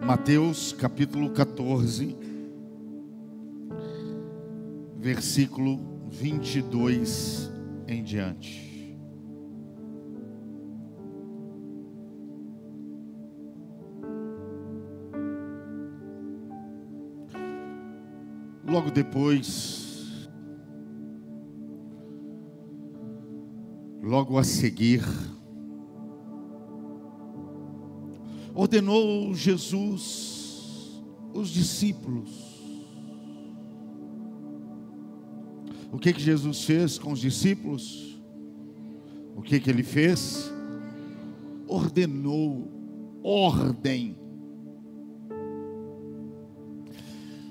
Mateus capítulo 14, versículo 22 em diante. Logo depois, logo a seguir, ordenou Jesus os discípulos. O que Jesus fez com os discípulos? O que ele fez? Ordenou, ordem.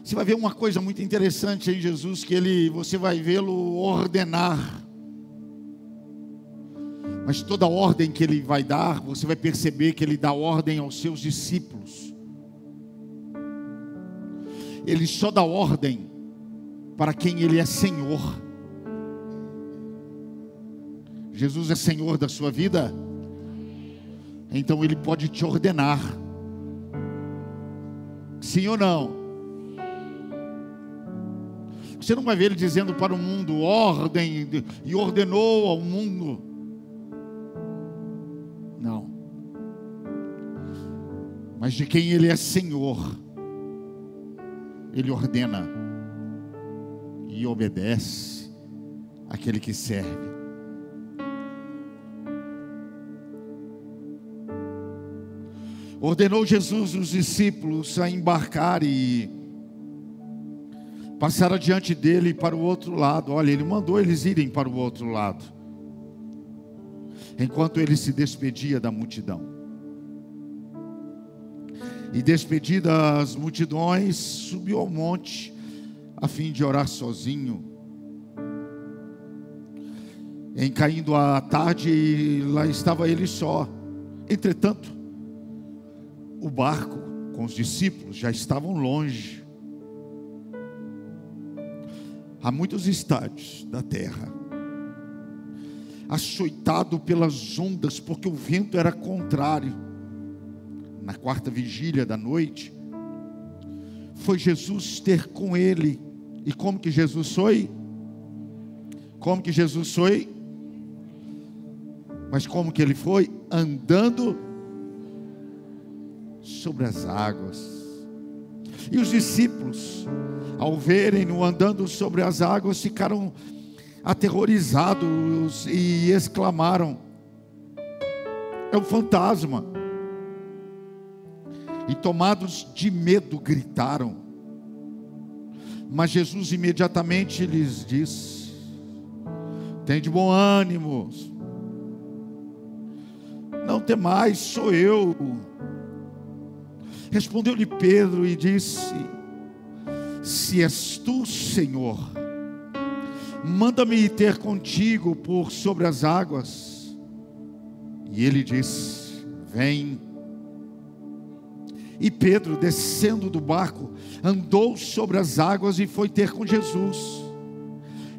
Você vai ver uma coisa muito interessante em Jesus, que você vai vê-lo ordenar. Mas toda ordem que ele vai dar, você vai perceber que ele dá ordem aos seus discípulos. Ele só dá ordem para quem ele é Senhor. Jesus é Senhor da sua vida, então ele pode te ordenar. Sim ou não? Você não vai ver ele dizendo para o mundo, ordem, e ordenou ao mundo. Não. Mas de quem ele é Senhor, ele ordena e obedece àquele que serve. Ordenou Jesus os discípulos a embarcar e passar adiante dele para o outro lado. Olha, ele mandou eles irem para o outro lado, enquanto ele se despedia da multidão. E despedidas as multidões, subiu ao monte a fim de orar sozinho. Em caindo a tarde, lá estava ele só. Entretanto, o barco com os discípulos já estavam longe, a muitos estádios da terra, açoitado pelas ondas, porque o vento era contrário. Na quarta vigília da noite, foi Jesus ter com ele. E como que Jesus foi? Como que Jesus foi? Mas como que ele foi? Andando sobre as águas. E os discípulos, ao verem-no andando sobre as águas, ficaram aterrorizados e exclamaram: é um fantasma. E tomados de medo gritaram. Mas Jesus imediatamente lhes disse: tende bom ânimo, não temais, sou eu. Respondeu-lhe Pedro e disse: se és tu, Senhor, manda-me ir ter contigo por sobre as águas. E ele disse: vem. E Pedro, descendo do barco, andou sobre as águas e foi ter com Jesus.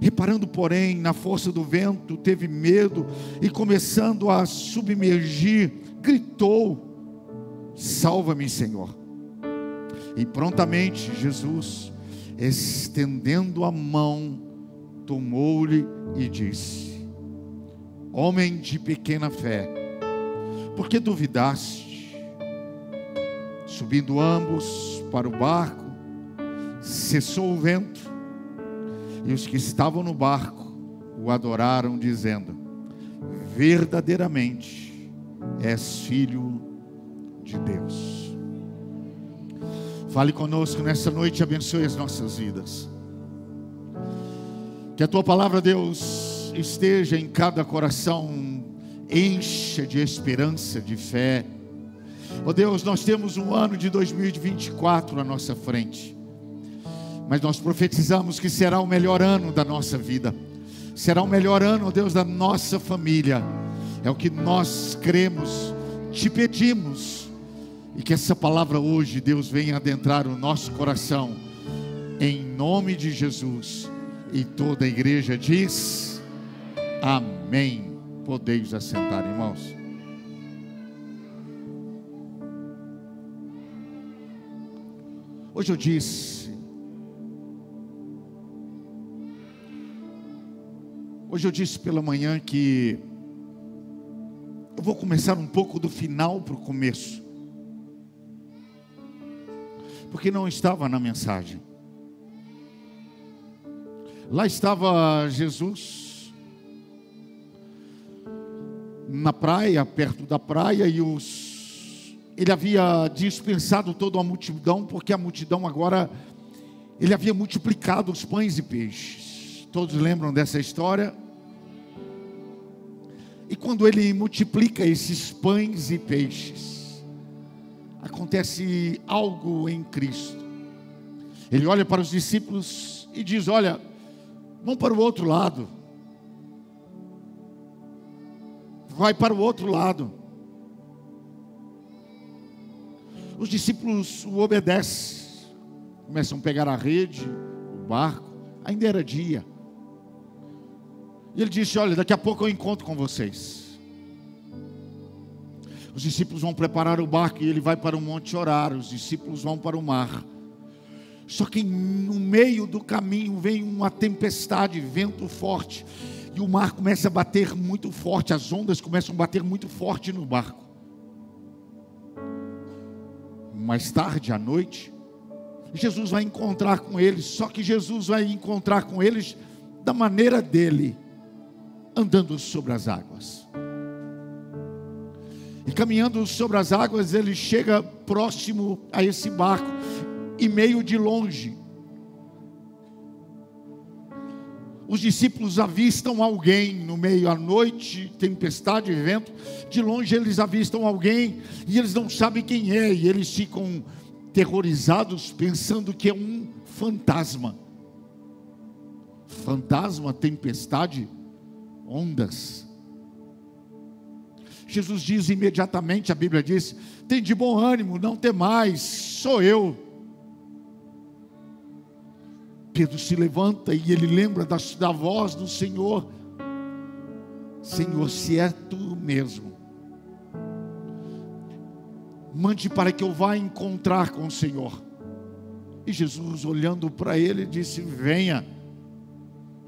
Reparando, porém, na força do vento, teve medo e, começando a submergir, gritou: salva-me, Senhor. E prontamente Jesus, estendendo a mão, tomou-lhe e disse: homem de pequena fé, por que duvidaste? Subindo ambos para o barco, cessou o vento, e os que estavam no barco o adoraram, dizendo: verdadeiramente és filho de Deus. Fale conosco nessa noite, abençoe as nossas vidas. Que a tua palavra, Deus, esteja em cada coração, encha de esperança, de fé. Oh Deus, nós temos um ano de 2024 à nossa frente, mas nós profetizamos que será o melhor ano da nossa vida, será o melhor ano, oh Deus, da nossa família. É o que nós cremos, te pedimos, e que essa palavra hoje, Deus, venha adentrar o nosso coração, em nome de Jesus. E toda a igreja diz amém. Podeis assentar, irmãos. Hoje eu disse pela manhã que eu vou começar um pouco do final para o começo, porque não estava na mensagem. Lá estava Jesus, na praia, perto da praia, e ele havia dispensado toda a multidão, porque a multidão agora, ele havia multiplicado os pães e peixes. Todos lembram dessa história? E quando ele multiplica esses pães e peixes, acontece algo em Cristo. Ele olha para os discípulos e diz: olha, vão para o outro lado. Vai para o outro lado. Os discípulos o obedecem. Começam a pegar a rede, o barco. Ainda era dia. E ele disse: olha, daqui a pouco eu encontro com vocês. Os discípulos vão preparar o barco e ele vai para o monte orar. Os discípulos vão para o mar. Só que no meio do caminho vem uma tempestade, vento forte, e o mar começa a bater muito forte, as ondas começam a bater muito forte no barco. Mais tarde, à noite, Jesus vai encontrar com eles, só que Jesus vai encontrar com eles da maneira dele, andando sobre as águas. E caminhando sobre as águas, ele chega próximo a esse barco, e meio de longe, os discípulos avistam alguém no meio à noite, tempestade, vento. De longe eles avistam alguém e eles não sabem quem é, e eles ficam terrorizados, pensando que é um fantasma. Fantasma, tempestade, ondas. Jesus diz imediatamente, a Bíblia diz: tem de bom ânimo, não temais, sou eu. Pedro se levanta e ele lembra da voz do Senhor: Senhor, se é tu mesmo, mande para que eu vá encontrar com o Senhor. E Jesus, olhando para ele, disse: venha.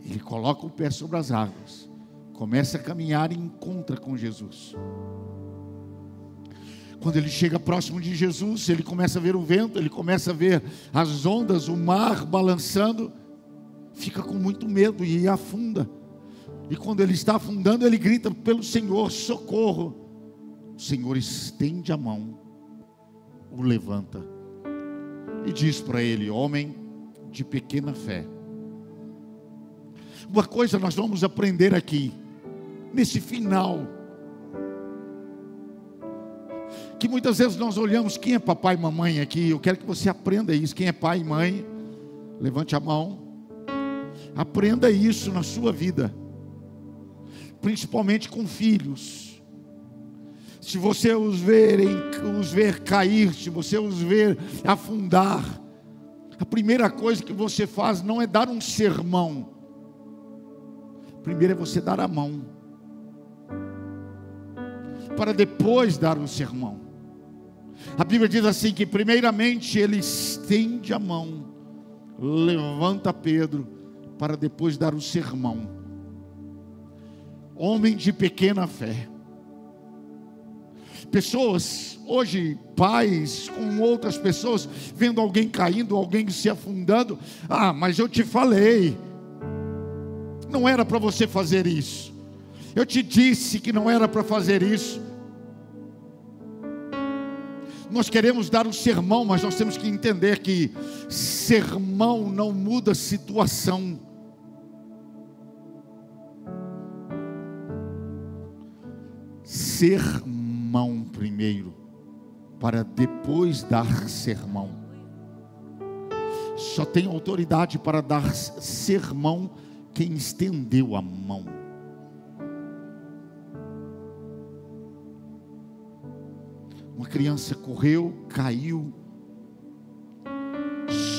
Ele coloca o pé sobre as águas, começa a caminhar e encontra com Jesus. Quando ele chega próximo de Jesus, ele começa a ver o vento, ele começa a ver as ondas, o mar balançando, fica com muito medo e afunda. E quando ele está afundando, ele grita pelo Senhor: socorro. O Senhor estende a mão, o levanta e diz para ele: homem de pequena fé. Uma coisa nós vamos aprender aqui, nesse final, que muitas vezes nós olhamos: quem é papai e mamãe aqui? Eu quero que você aprenda isso. Quem é pai e mãe, levante a mão. Aprenda isso na sua vida, principalmente com filhos. Se você os ver cair, se você os ver afundar, a primeira coisa que você faz não é dar um sermão. Primeiro é você dar a mão, para depois dar um sermão. A Bíblia diz assim, que primeiramente ele estende a mão, levanta Pedro, para depois dar o sermão. Homem de pequena fé. Pessoas, hoje, pais com outras pessoas, vendo alguém caindo, alguém se afundando: ah, mas eu te falei, não era para você fazer isso. Eu te disse que não era para fazer isso. Nós queremos dar um sermão, mas nós temos que entender que sermão não muda situação. Sermão primeiro, para depois dar sermão. Só tem autoridade para dar sermão quem estendeu a mão. Uma criança correu, caiu,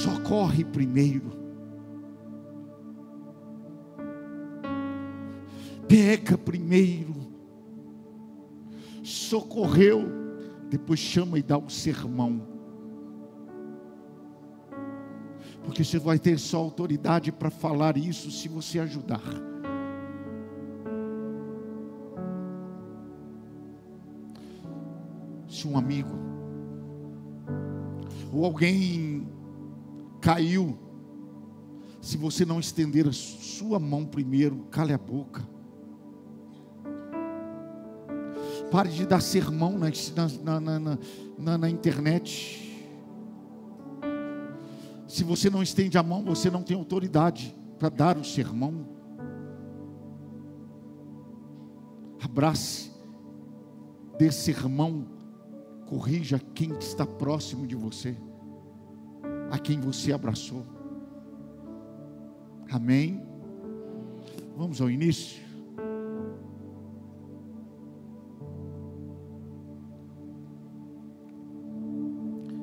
socorre primeiro, pega primeiro, socorreu, depois chama e dá o sermão. Porque você vai ter só autoridade para falar isso se você ajudar. Se um amigo ou alguém caiu, se você não estender a sua mão primeiro, cale a boca. Pare de dar sermão na internet. Se você não estende a mão, você não tem autoridade para dar o sermão. Abrace, dê sermão, corrija quem está próximo de você, a quem você abraçou. Amém? Vamos ao início.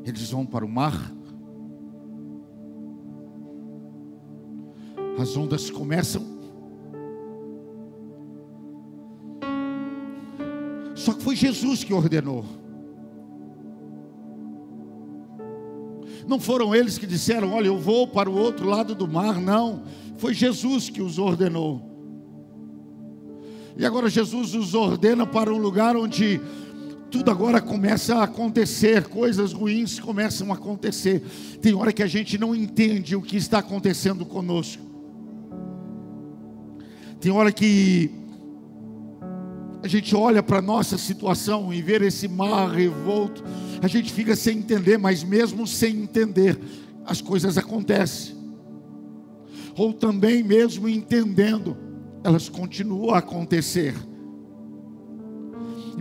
Eles vão para o mar. As ondas começam. Só que foi Jesus que ordenou. Não foram eles que disseram: olha, eu vou para o outro lado do mar. Não, foi Jesus que os ordenou. E agora Jesus os ordena para um lugar onde tudo agora começa a acontecer, coisas ruins começam a acontecer. Tem hora que a gente não entende o que está acontecendo conosco. Tem hora que a gente olha para a nossa situação e vê esse mar revolto, a gente fica sem entender, mas mesmo sem entender, as coisas acontecem. Ou também mesmo entendendo, elas continuam a acontecer.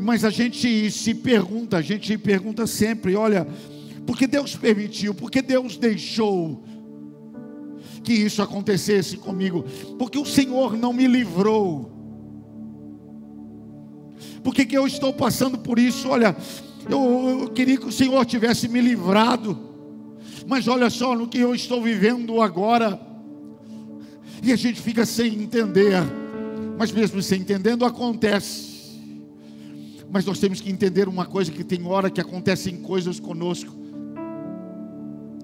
Mas a gente pergunta sempre: olha, por que Deus permitiu? Por que Deus deixou que isso acontecesse comigo? Porque o Senhor não me livrou. Por que eu estou passando por isso? Olha, eu queria que o Senhor tivesse me livrado, mas olha só no que eu estou vivendo agora. E a gente fica sem entender, mas mesmo sem entendendo acontece. Mas nós temos que entender uma coisa, que tem hora que acontecem coisas conosco,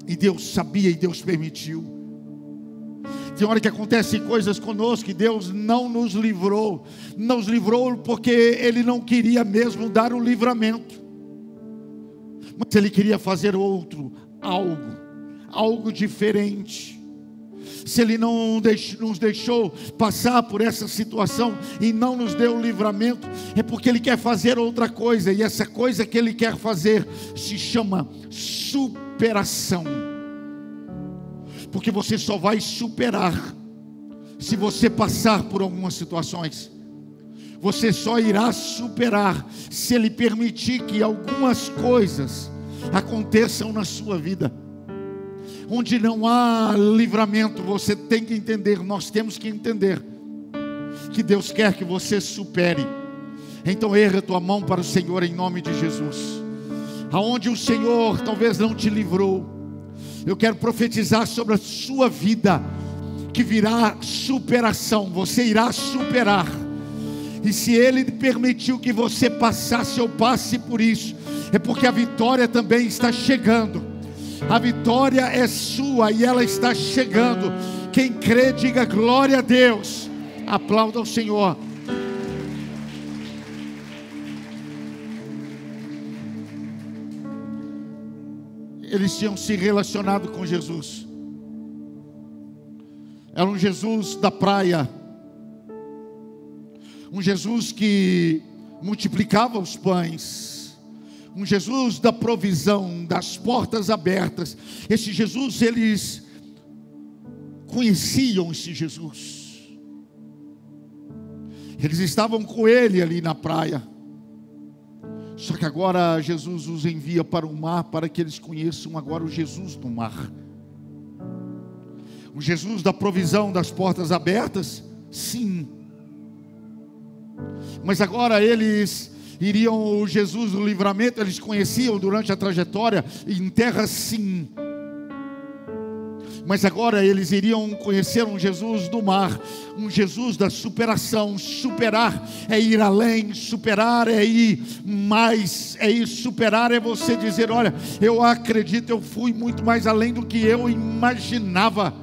e Deus sabia e Deus permitiu. Tem hora que acontecem coisas conosco e Deus não nos livrou. Não nos livrou porque Ele não queria mesmo dar o livramento, mas Ele queria fazer algo diferente. Se Ele não nos deixou passar por essa situação e não nos deu o livramento, é porque Ele quer fazer outra coisa. E essa coisa que Ele quer fazer se chama superação. Porque você só vai superar se você passar por algumas situações. Você só irá superar se Ele permitir que algumas coisas aconteçam na sua vida. Onde não há livramento, você tem que entender, nós temos que entender que Deus quer que você supere. Então erga a tua mão para o Senhor em nome de Jesus. Aonde o Senhor talvez não te livrou, eu quero profetizar sobre a sua vida que virá superação. Você irá superar. E se Ele permitiu que você passasse ou passe por isso, é porque a vitória também está chegando. A vitória é sua e ela está chegando. Quem crê, diga glória a Deus. Aplauda o Senhor. Eles tinham se relacionado com Jesus. Era um Jesus da praia, um Jesus que multiplicava os pães, um Jesus da provisão, das portas abertas. Esse Jesus, eles conheciam esse Jesus. Eles estavam com Ele ali na praia. Só que agora Jesus os envia para o mar, para que eles conheçam agora o Jesus do mar. O Jesus da provisão, das portas abertas, sim. Mas agora eles iriam, o Jesus do livramento, eles conheciam durante a trajetória, em terra sim. Mas agora eles iriam conhecer um Jesus do mar, um Jesus da superação. Superar é ir além, superar é ir mais, superar é você dizer: olha, eu acredito, eu fui muito mais além do que eu imaginava.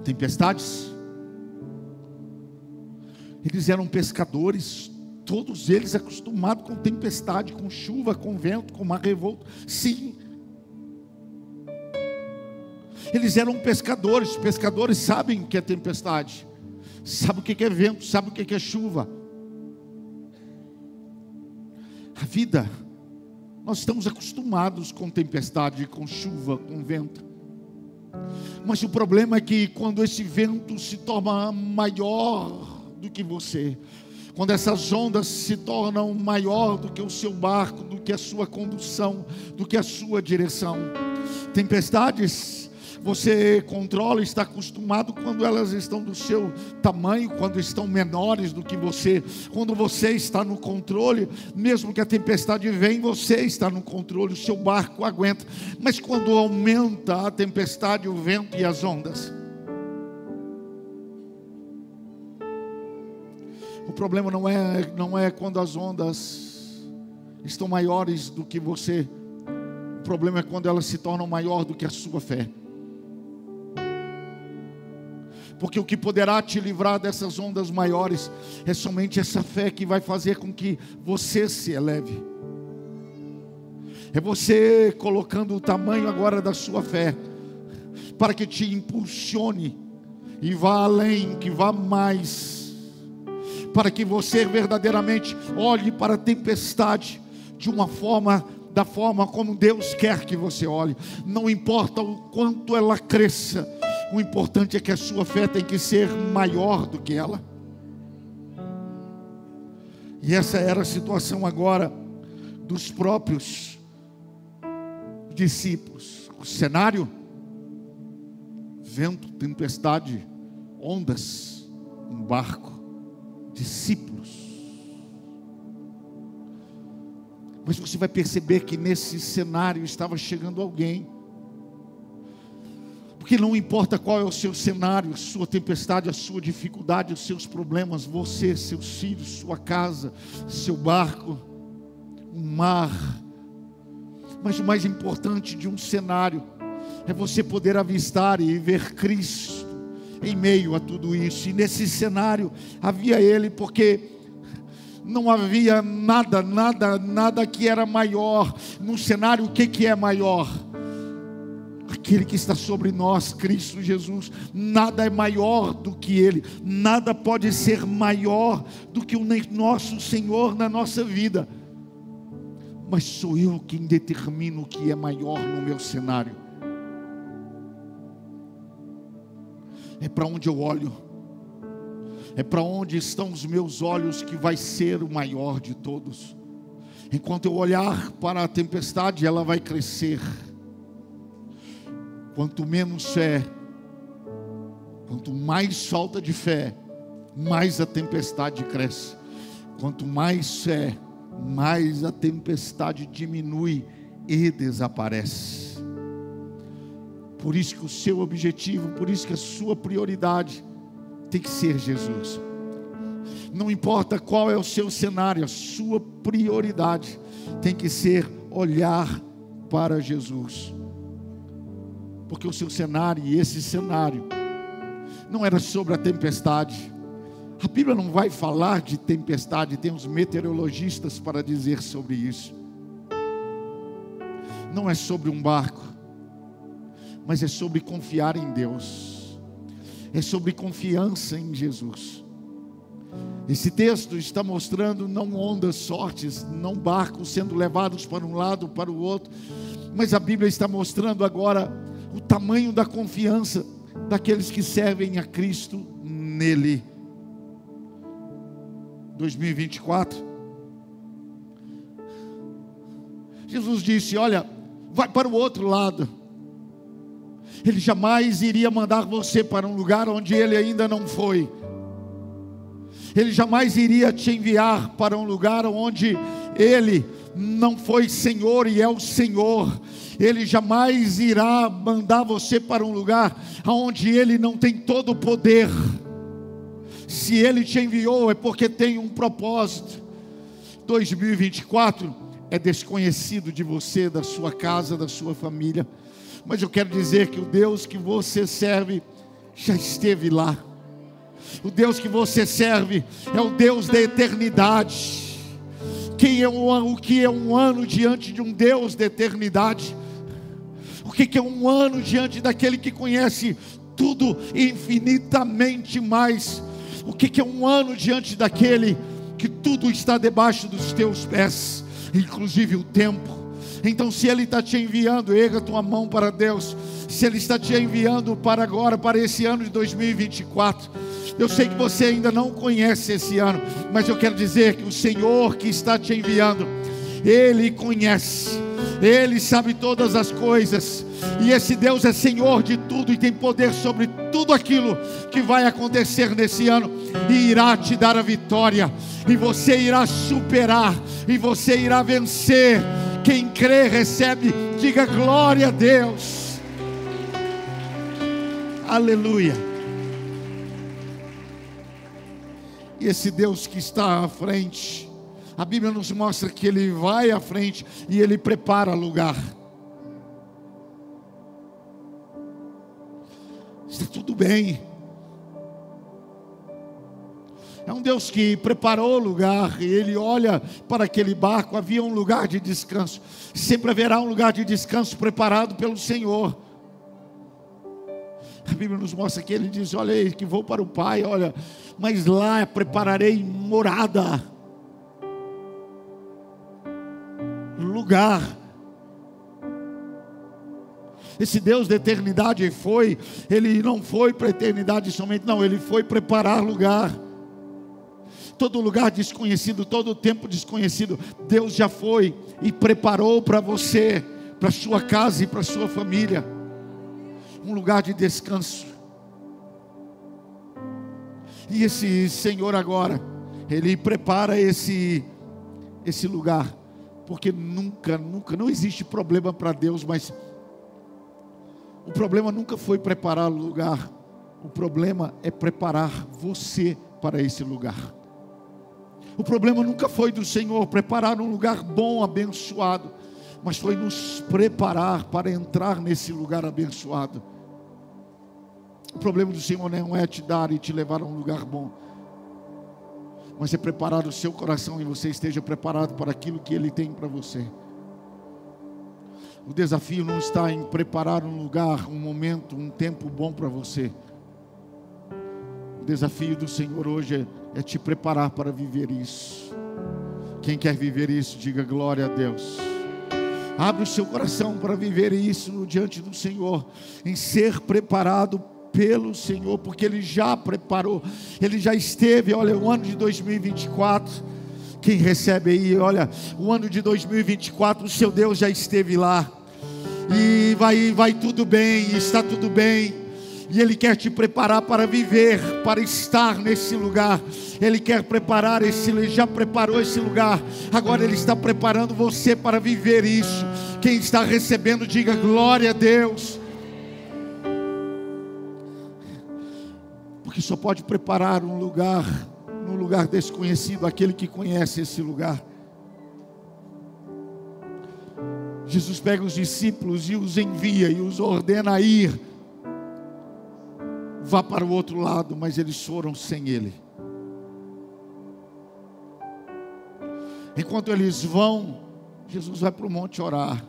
Tempestades, eles eram pescadores, todos eles acostumados com tempestade, com chuva, com vento, com mar revolto. Sim, eles eram pescadores. Pescadores sabem o que é tempestade, sabem o que é vento, sabem o que é chuva. A vida, nós estamos acostumados com tempestade, com chuva, com vento. Mas o problema é que quando esse vento se torna maior do que você, quando essas ondas se tornam maior do que o seu barco, do que a sua condução, do que a sua direção, tempestades você controla, está acostumado quando elas estão do seu tamanho, quando estão menores do que você, quando você está no controle, mesmo que a tempestade venha, você está no controle, o seu barco aguenta. Mas quando aumenta a tempestade, o vento e as ondas, o problema não é quando as ondas estão maiores do que você, o problema é quando elas se tornam maior do que a sua fé. Porque o que poderá te livrar dessas ondas maiores é somente essa fé que vai fazer com que você se eleve. É você colocando o tamanho agora da sua fé, para que te impulsione e vá além, que vá mais, para que você verdadeiramente olhe para a tempestade de uma forma, da forma como Deus quer que você olhe. Não importa o quanto ela cresça, o importante é que a sua fé tem que ser maior do que ela. E essa era a situação agora dos próprios discípulos. O cenário: vento, tempestade, ondas, um barco, discípulos. Mas você vai perceber que nesse cenário estava chegando alguém. Porque não importa qual é o seu cenário, a sua tempestade, a sua dificuldade, os seus problemas, você, seus filhos, sua casa, seu barco, o mar. Mas o mais importante de um cenário é você poder avistar e ver Cristo em meio a tudo isso. E nesse cenário havia Ele, porque não havia nada que era maior. No cenário, o que é maior? Aquele que está sobre nós, Cristo Jesus. Nada é maior do que Ele, nada pode ser maior do que o nosso Senhor na nossa vida. Mas sou eu quem determino o que é maior no meu cenário. É para onde eu olho, é para onde estão os meus olhos que vai ser o maior de todos. Enquanto eu olhar para a tempestade, ela vai crescer. Quanto menos fé, quanto mais falta de fé, mais a tempestade cresce. Quanto mais fé, mais a tempestade diminui e desaparece. Por isso que o seu objetivo, por isso que a sua prioridade tem que ser Jesus. Não importa qual é o seu cenário, a sua prioridade tem que ser olhar para Jesus. Porque o seu cenário, e esse cenário, não era sobre a tempestade. A Bíblia não vai falar de tempestade, tem os meteorologistas para dizer sobre isso. Não é sobre um barco, mas é sobre confiar em Deus. É sobre confiança em Jesus. Esse texto está mostrando não ondas fortes, não barcos sendo levados para um lado, para o outro, mas a Bíblia está mostrando agora o tamanho da confiança daqueles que servem a Cristo nele. 2024, Jesus disse: olha, vai para o outro lado. Ele jamais iria mandar você para um lugar onde Ele ainda não foi. Ele jamais iria te enviar para um lugar onde Ele não foi Senhor e é o Senhor. Ele jamais irá mandar você para um lugar onde Ele não tem todo o poder. Se Ele te enviou é porque tem um propósito. 2024 é desconhecido de você, da sua casa, da sua família, mas eu quero dizer que o Deus que você serve já esteve lá. O Deus que você serve é o Deus da eternidade. O que é um ano diante de um Deus da eternidade? O que é um ano diante daquele que conhece tudo infinitamente mais? O que é um ano diante daquele que tudo está debaixo dos teus pés, inclusive o tempo? Então, se Ele está te enviando, erga tua mão para Deus. Se Ele está te enviando para agora, para esse ano de 2024, eu sei que você ainda não conhece esse ano, mas eu quero dizer que o Senhor que está te enviando, Ele conhece, Ele sabe todas as coisas, e esse Deus é Senhor de tudo e tem poder sobre tudo aquilo que vai acontecer nesse ano, e irá te dar a vitória, e você irá superar, e você irá vencer. Quem crê recebe, diga glória a Deus, aleluia. E esse Deus que está à frente, a Bíblia nos mostra que Ele vai à frente e Ele prepara lugar. Está tudo bem. É um Deus que preparou o lugar, e Ele olha para aquele barco, havia um lugar de descanso. Sempre haverá um lugar de descanso preparado pelo Senhor. A Bíblia nos mostra que Ele diz: olha aí, que vou para o Pai, olha, mas lá prepararei morada, lugar. Esse Deus da eternidade Ele não foi para a eternidade somente, não, Ele foi preparar lugar. Todo lugar desconhecido, todo tempo desconhecido, Deus já foi e preparou para você, para a sua casa e para a sua família, um lugar de descanso. E esse Senhor agora, Ele prepara esse lugar, porque nunca, não existe problema para Deus, mas o problema nunca foi preparar o lugar, o problema é preparar você para esse lugar. O problema nunca foi do Senhor preparar um lugar bom, abençoado, mas foi nos preparar para entrar nesse lugar abençoado. O problema do Senhor não é te dar e te levar a um lugar bom, mas é preparar o seu coração e você esteja preparado para aquilo que Ele tem para você. O desafio não está em preparar um lugar, um momento, um tempo bom para você. O desafio do Senhor hoje é te preparar para viver isso. Quem quer viver isso, diga glória a Deus. Abre o seu coração para viver isso diante do Senhor, em ser preparado pelo Senhor, porque Ele já preparou, Ele já esteve. Olha, o ano de 2024, quem recebe aí, olha, o ano de 2024, o seu Deus já esteve lá, e vai tudo bem, está tudo bem. E Ele quer te preparar para viver, para estar nesse lugar. Ele quer preparar Ele já preparou esse lugar. Agora Ele está preparando você para viver isso. Quem está recebendo, diga glória a Deus. Porque só pode preparar um lugar, num lugar desconhecido, aquele que conhece esse lugar. Jesus pega os discípulos e os envia e os ordena a ir. Vá para o outro lado, mas eles foram sem Ele. Enquanto eles vão, Jesus vai para o monte orar.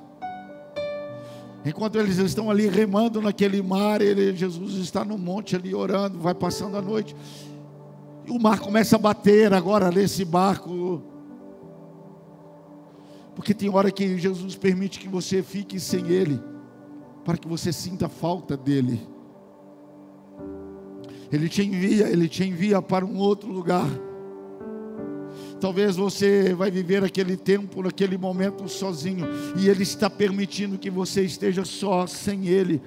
Enquanto eles estão ali remando naquele mar, Jesus está no monte ali orando, vai passando a noite. E o mar começa a bater agora nesse barco. Porque tem hora que Jesus permite que você fique sem Ele, para que você sinta a falta dEle. Ele te envia para um outro lugar. Talvez você vai viver aquele tempo, naquele momento sozinho, e Ele está permitindo que você esteja só, sem Ele,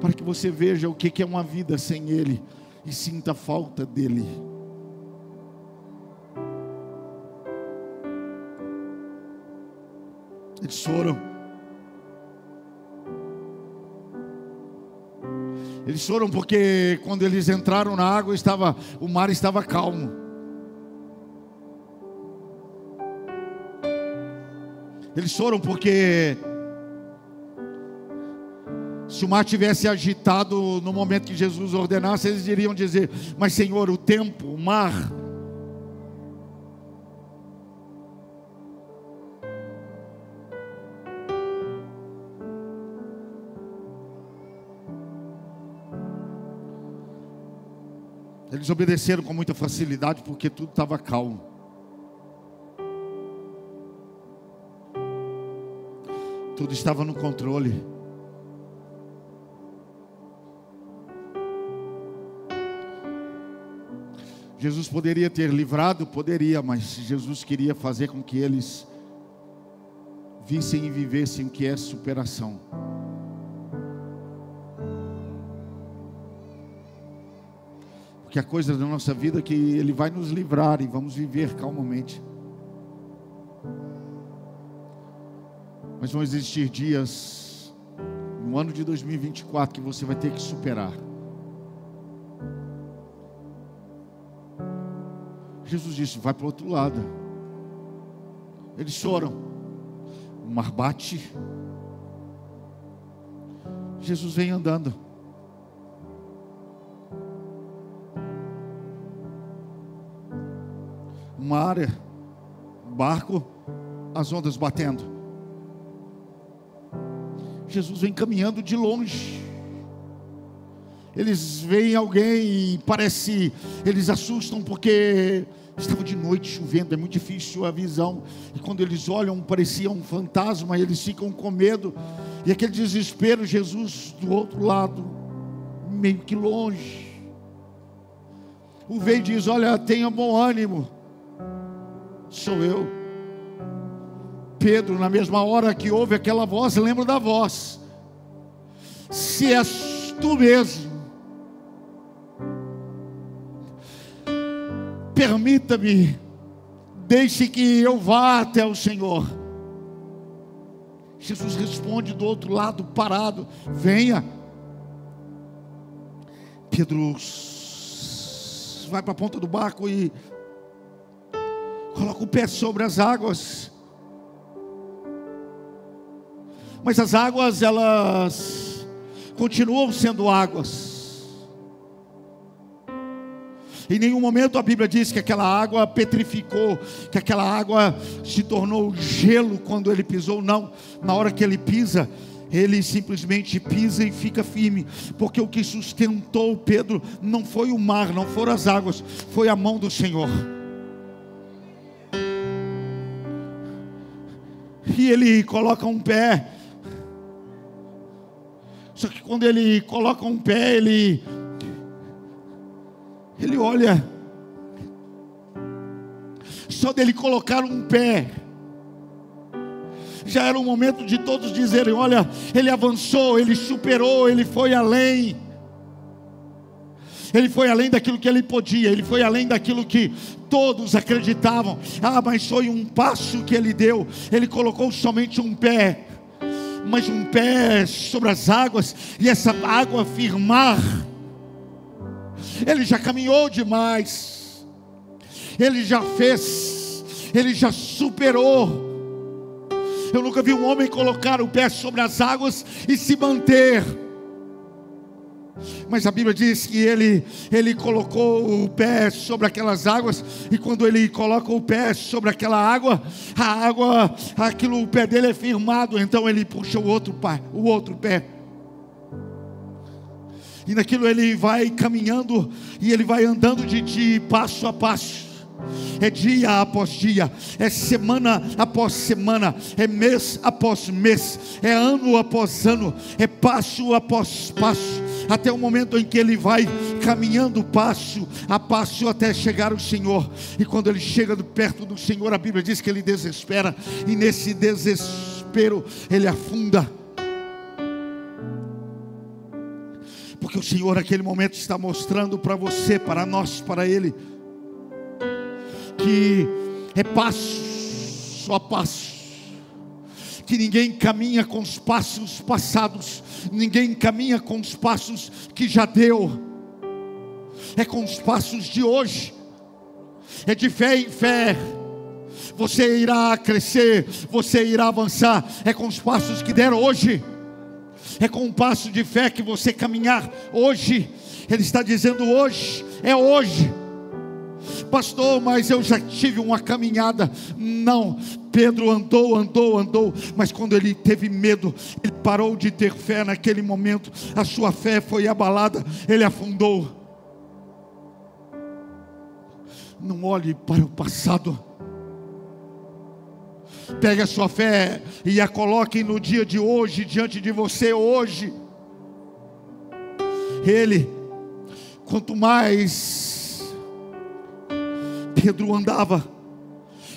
para que você veja o que é uma vida sem Ele, e sinta a falta dEle. Eles foram. Eles foram porque quando eles entraram na água, o mar estava calmo. Eles foram porque se o mar tivesse agitado no momento que Jesus ordenasse, eles iriam dizer: mas Senhor, o tempo, o mar. Eles obedeceram com muita facilidade porque tudo estava calmo. Tudo estava no controle. Jesus poderia ter livrado, poderia, mas Jesus queria fazer com que eles vissem e vivessem o que é superação. Porque há coisas na nossa vida que Ele vai nos livrar e vamos viver calmamente. Mas vão existir dias, no ano de 2024, que você vai ter que superar. Jesus disse: vai para o outro lado. Eles foram. O mar bate. Jesus vem andando. Uma área, um barco, as ondas batendo. Jesus vem caminhando de longe. Eles veem alguém e parece, eles assustam porque estava de noite chovendo, é muito difícil a visão. E quando eles olham, parecia um fantasma, eles ficam com medo. E aquele desespero, Jesus do outro lado, meio que longe, o vê e diz: olha, tenha bom ânimo, sou eu. Pedro, na mesma hora que ouve aquela voz, lembra da voz: se és tu mesmo, permita-me, deixe que eu vá até o Senhor. Jesus responde do outro lado, parado: venha. Pedro vai para a ponta do barco e coloca o pé sobre as águas. Mas as águas, elas continuam sendo águas. Em nenhum momento a Bíblia diz que aquela água petrificou, que aquela água se tornou gelo quando ele pisou. Não, na hora que ele pisa, ele simplesmente pisa e fica firme, porque o que sustentou Pedro não foi o mar, não foram as águas, foi a mão do Senhor. E ele coloca um pé. Só que quando ele coloca um pé, ele olha. Só dele colocar um pé, já era o momento de todos dizerem: olha, ele avançou, ele superou, ele foi além. Ele foi além daquilo que ele podia, ele foi além daquilo que todos acreditavam. Ah, mas foi um passo que ele deu. Ele colocou somente um pé, mas um pé sobre as águas, e essa água firmar. Ele já caminhou demais, ele já fez, ele já superou. Eu nunca vi um homem colocar o pé sobre as águas e se manter. Mas a Bíblia diz que ele colocou o pé sobre aquelas águas, e quando ele coloca o pé sobre aquela água, a água, o pé dele é firmado, então ele puxa o outro pé. E naquilo ele vai caminhando, e ele vai andando de passo a passo. É dia após dia, é semana após semana, é mês após mês, é ano após ano, é passo após passo, até o momento em que ele vai caminhando passo a passo até chegar ao Senhor. E quando ele chega perto do Senhor, a Bíblia diz que ele desespera, e nesse desespero ele afunda. Porque o Senhor naquele momento está mostrando para você, para nós, para Ele, que é passo a passo, que ninguém caminha com os passos passados, ninguém caminha com os passos que já deu, é com os passos de hoje, é de fé em fé. Você irá crescer, você irá avançar, é com os passos que deram hoje, é com um passo de fé que você caminhar hoje. Ele está dizendo hoje, é hoje. Pastor, mas eu já tive uma caminhada. Não, Pedro andou, mas quando ele teve medo, ele parou de ter fé naquele momento, a sua fé foi abalada, ele afundou. Não olhe para o passado, pegue a sua fé e a coloque no dia de hoje, diante de você hoje. Ele, quanto mais Pedro andava,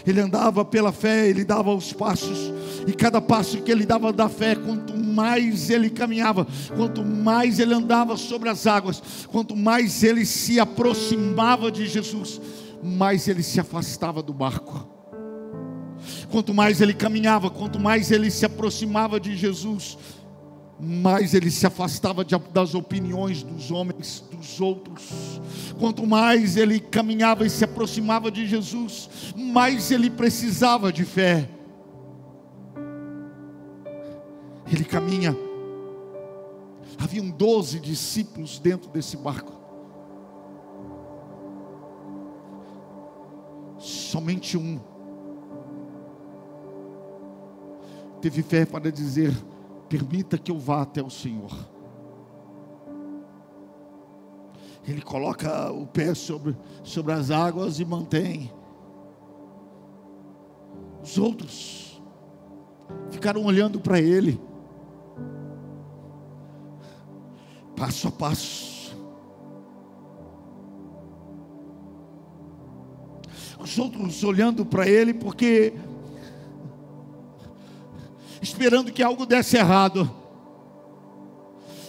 ele andava pela fé, ele dava os passos, e cada passo que ele dava da fé, quanto mais ele caminhava, quanto mais ele andava sobre as águas, quanto mais ele se aproximava de Jesus, mais ele se afastava do barco. Quanto mais ele caminhava, quanto mais ele se aproximava de Jesus, mais ele se afastava das opiniões dos homens, dos outros. Quanto mais ele caminhava e se aproximava de Jesus, mais ele precisava de fé. Ele caminha. Haviam 12 discípulos dentro desse barco. Somente um teve fé para dizer: permita que eu vá até o Senhor. Ele coloca o pé sobre as águas e mantém. Os outros ficaram olhando para ele, passo a passo. Os outros olhando para ele, porque esperando que algo desse errado,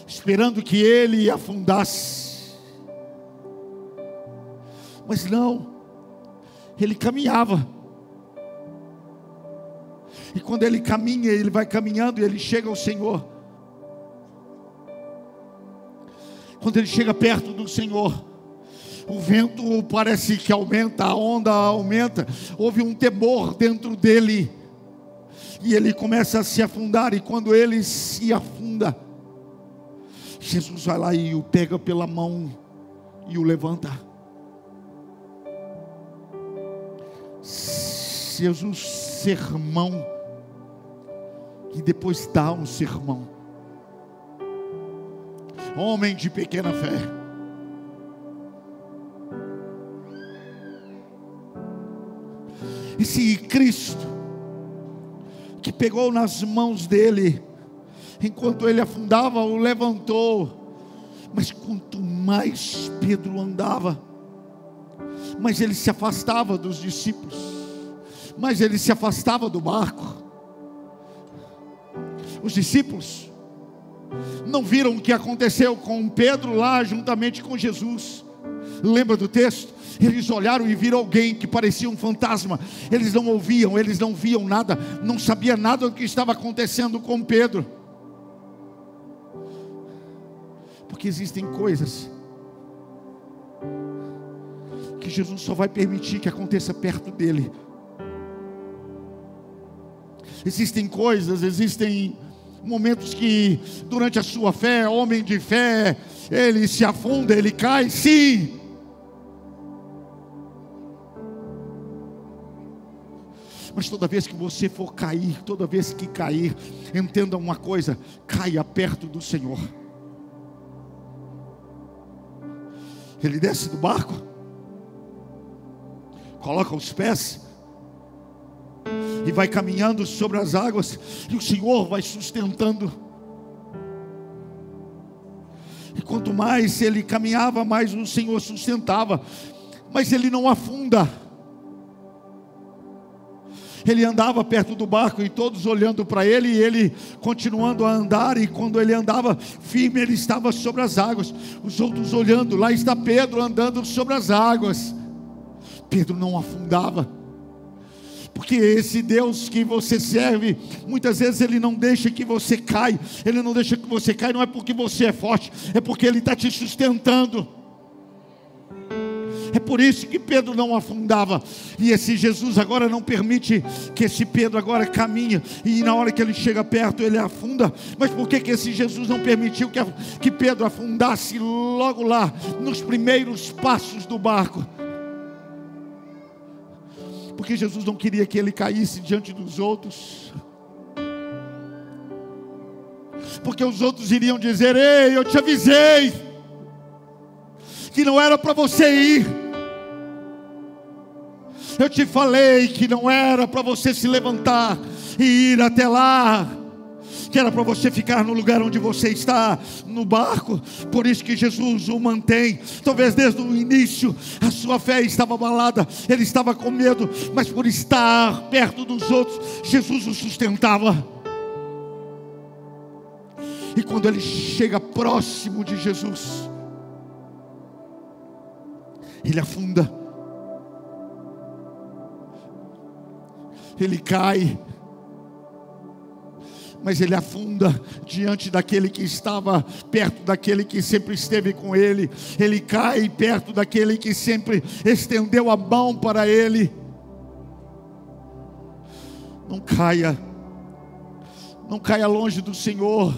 esperando que ele afundasse. Mas não, ele caminhava. E quando ele caminha, ele vai caminhando e ele chega ao Senhor. Quando ele chega perto do Senhor, o vento parece que aumenta, a onda aumenta, houve um temor dentro dele, e ele começa a se afundar. E quando ele se afunda, Jesus vai lá e o pega pela mão e o levanta. Jesus sermão, e depois dá um sermão. Homem de pequena fé. E se Cristo, que pegou nas mãos dele, enquanto ele afundava, o levantou. Mas quanto mais Pedro andava, mais ele se afastava dos discípulos, mais ele se afastava do barco. Os discípulos não viram o que aconteceu com Pedro lá juntamente com Jesus. Lembra do texto? Eles olharam e viram alguém que parecia um fantasma. Eles não ouviam, eles não viam nada, não sabiam nada do que estava acontecendo com Pedro. Porque existem coisas que Jesus só vai permitir que aconteça perto dele. Existem coisas, existem momentos que durante a sua fé, homem de fé, ele se afunda, ele cai, sim. Mas toda vez que você for cair, toda vez que cair, entenda uma coisa: caia perto do Senhor. Ele desce do barco, coloca os pés e vai caminhando sobre as águas, e o Senhor vai sustentando. E quanto mais ele caminhava, mais o Senhor sustentava. Mas ele não afunda. Ele andava perto do barco e todos olhando para ele, e ele continuando a andar. E quando ele andava firme, ele estava sobre as águas. Os outros olhando, lá está Pedro andando sobre as águas. Pedro não afundava, Porque esse Deus que você serve, muitas vezes Ele não deixa que você caia. Ele não deixa que você caia, não é porque você é forte, é porque Ele está te sustentando. É por isso que Pedro não afundava. E esse Jesus agora não permite que esse Pedro agora caminhe, e na hora que ele chega perto ele afunda. Mas por que esse Jesus não permitiu que Pedro afundasse logo lá, nos primeiros passos do barco? Porque Jesus não queria que ele caísse diante dos outros. Porque os outros iriam dizer: ei, eu te avisei que não era para você ir. Eu te falei que não era para você se levantar e ir até lá, que era para você ficar no lugar onde você está, no barco. Por isso que Jesus o mantém. Talvez desde o início a sua fé estava abalada, ele estava com medo, mas por estar perto dos outros, Jesus o sustentava. E quando ele chega próximo de Jesus, ele afunda, ele cai, mas ele afunda diante daquele que estava perto, daquele que sempre esteve com ele. Ele cai perto daquele que sempre estendeu a mão para ele. Não caia longe do Senhor.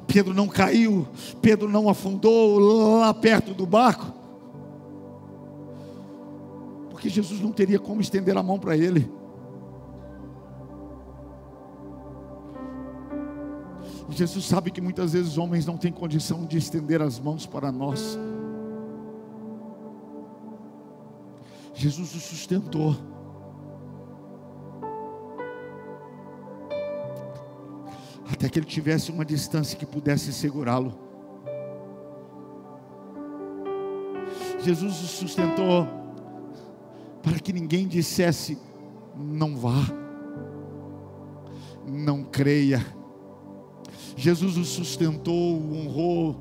Pedro não caiu, Pedro não afundou lá perto do barco, porque Jesus não teria como estender a mão para ele. Jesus sabe que muitas vezes homens não têm condição de estender as mãos para nós. Jesus o sustentou. Até que ele tivesse uma distância que pudesse segurá-lo. Jesus o sustentou para que ninguém dissesse: não vá, não creia. Jesus o sustentou, o honrou,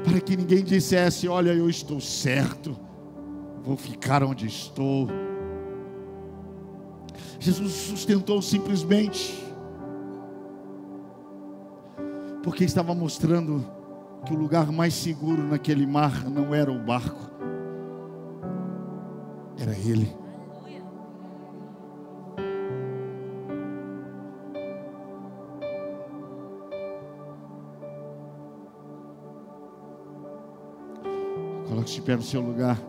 para que ninguém dissesse: olha, eu estou certo, vou ficar onde estou. Jesus o sustentou simplesmente porque estava mostrando que o lugar mais seguro naquele mar não era o barco, era Ele. Coloque-se de pé no seu lugar.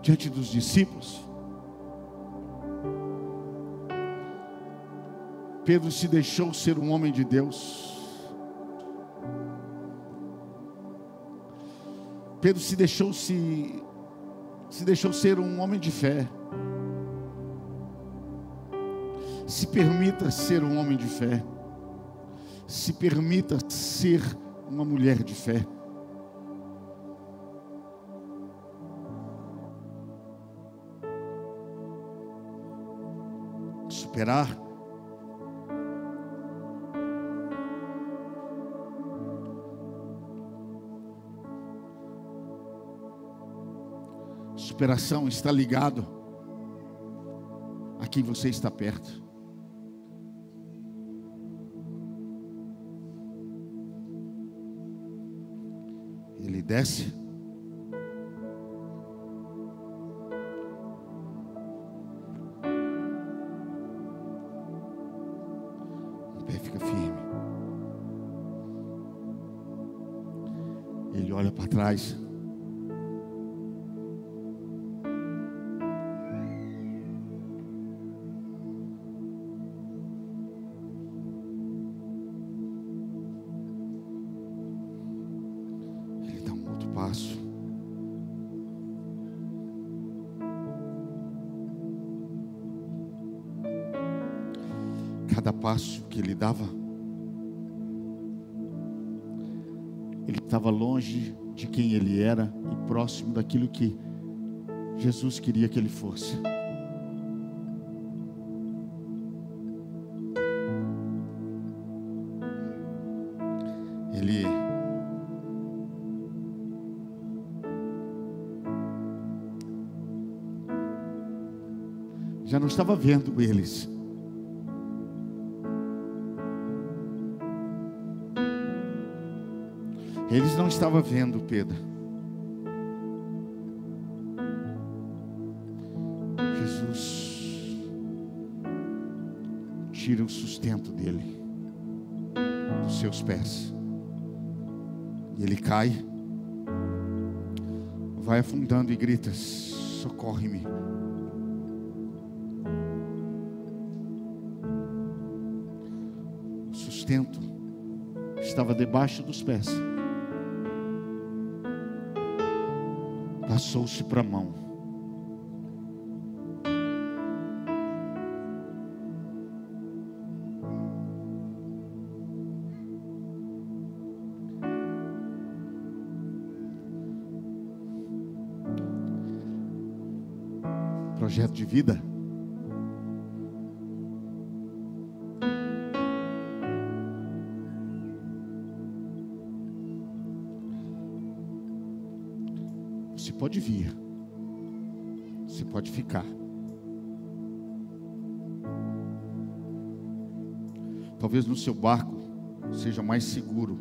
Diante dos discípulos, Pedro se deixou ser um homem de Deus. Pedro se deixou ser um homem de fé. Se permita ser um homem de fé. Se permita ser uma mulher de fé. Superar superação está ligado a quem você está perto. Ele desce, o pé fica firme, ele olha para trás, passo. Cada passo que ele dava, ele estava longe de quem ele era e próximo daquilo que Jesus queria que ele fosse. Ele já não estava vendo eles. Eles não estavam vendo Pedro. Jesus tira o sustento dele dos seus pés. E ele cai, vai afundando e grita: socorre-me. O sustento estava debaixo dos pés. Passou-se para a mão. Projeto de vida. Você pode vir, você pode ficar. Talvez no seu barco seja mais seguro.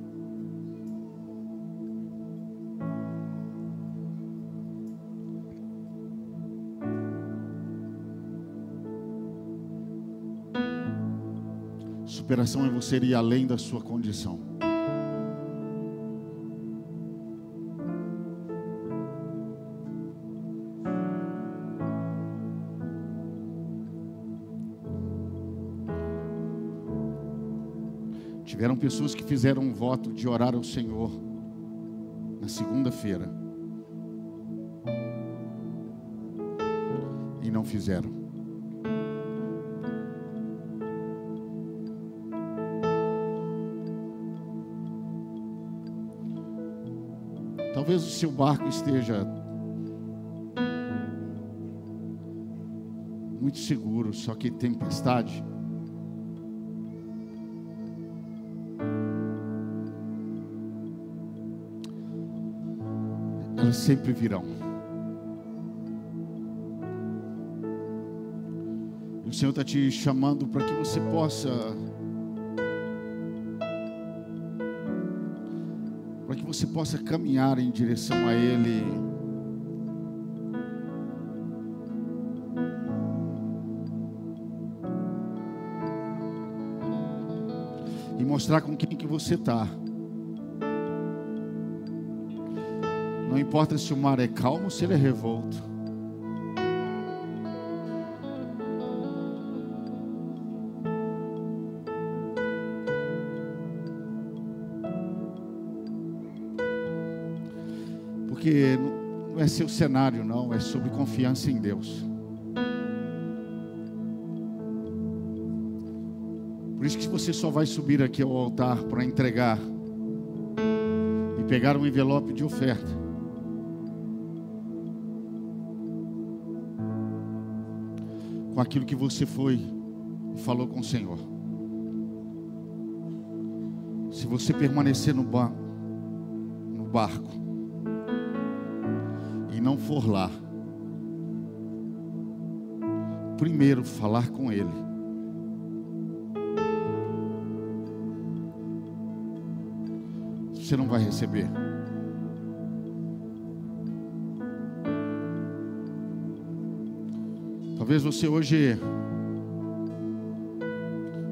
Superação é você ir além da sua condição. Tiveram pessoas que fizeram um voto de orar ao Senhor na segunda-feira e não fizeram. Talvez o seu barco esteja muito seguro, só que tempestade elas sempre virão. E o Senhor está te chamando para que você possa, caminhar em direção a Ele. E mostrar com quem que você está. Não importa se o mar é calmo ou se ele é revolto. Porque não é seu cenário, não, é sobre confiança em Deus. Por isso que você só vai subir aqui ao altar para entregar e pegar um envelope de oferta. Com aquilo que você foi e falou com o Senhor. Se você permanecer no barco e não for lá, primeiro falar com Ele, você não vai receber. Talvez você hoje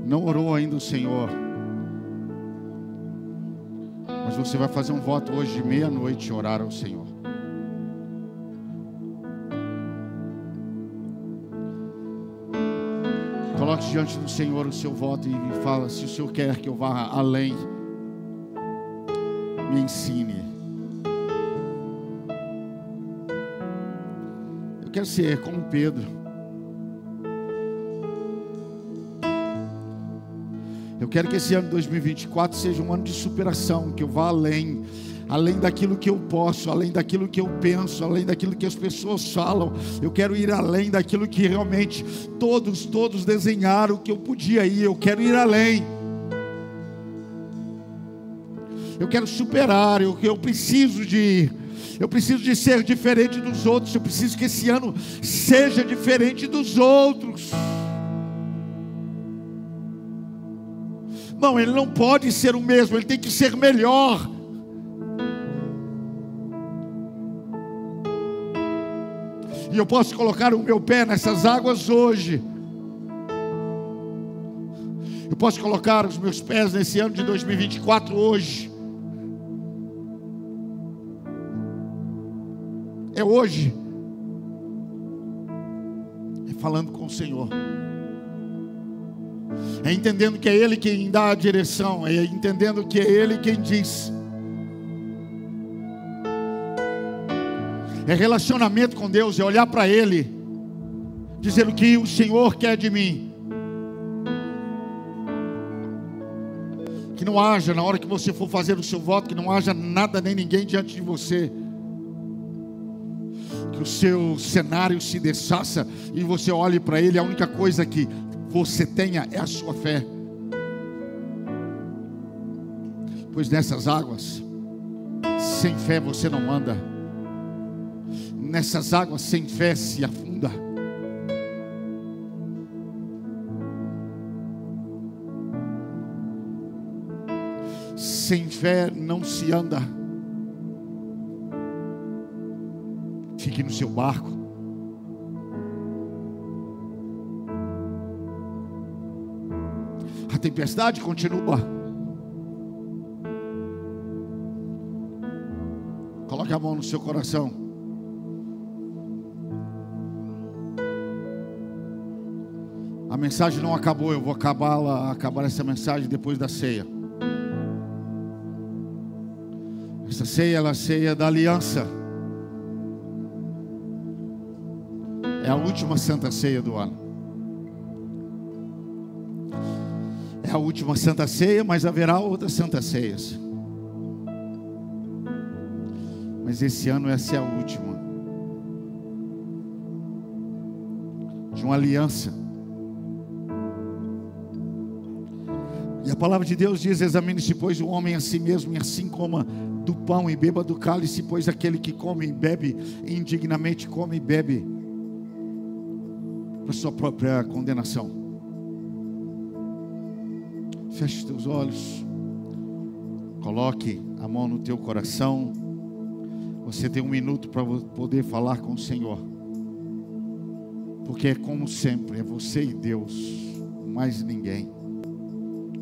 não orou ainda o Senhor, mas você vai fazer um voto hoje de meia-noite, orar ao Senhor. Coloque diante do Senhor o seu voto e fala: se o Senhor quer que eu vá além, me ensine. Eu quero ser como Pedro. Eu quero que esse ano de 2024 seja um ano de superação, que eu vá além daquilo que eu posso, além daquilo que eu penso, além daquilo que as pessoas falam. Eu quero ir além daquilo que realmente todos desenharam que eu podia ir. Eu quero ir além. Eu quero superar, eu preciso de ser diferente dos outros. Eu preciso que esse ano seja diferente dos outros. Não, ele não pode ser o mesmo, ele tem que ser melhor. E eu posso colocar o meu pé nessas águas hoje. Eu posso colocar os meus pés nesse ano de 2024 hoje. É hoje. É falando com o Senhor. É entendendo que é Ele quem dá a direção. É entendendo que é Ele quem diz. É relacionamento com Deus. É olhar para Ele, dizer o que o Senhor quer de mim. Que não haja, na hora que você for fazer o seu voto, que não haja nada nem ninguém diante de você. Que o seu cenário se desfaça e você olhe para Ele. A única coisa que você tenha é a sua fé. Pois nessas águas, sem fé você não anda. Nessas águas sem fé se afunda. Sem fé não se anda. Fique no seu barco. A tempestade continua. Coloque a mão no seu coração. A mensagem não acabou. Eu vou acabar essa mensagem depois da ceia. Essa ceia, ela é a ceia da aliança. É a última santa ceia do ano. É a última santa ceia, mas haverá outras santas ceias. Mas esse ano essa é a última. De uma aliança. E a palavra de Deus diz: examine-se, pois, o homem a si mesmo, e assim coma do pão e beba do cálice, pois aquele que come e bebe indignamente, come e bebe para sua própria condenação. Feche os teus olhos, coloque a mão no teu coração. Você tem um minuto para poder falar com o Senhor, porque é como sempre, é você e Deus, mais ninguém.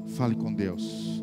Fale com Deus.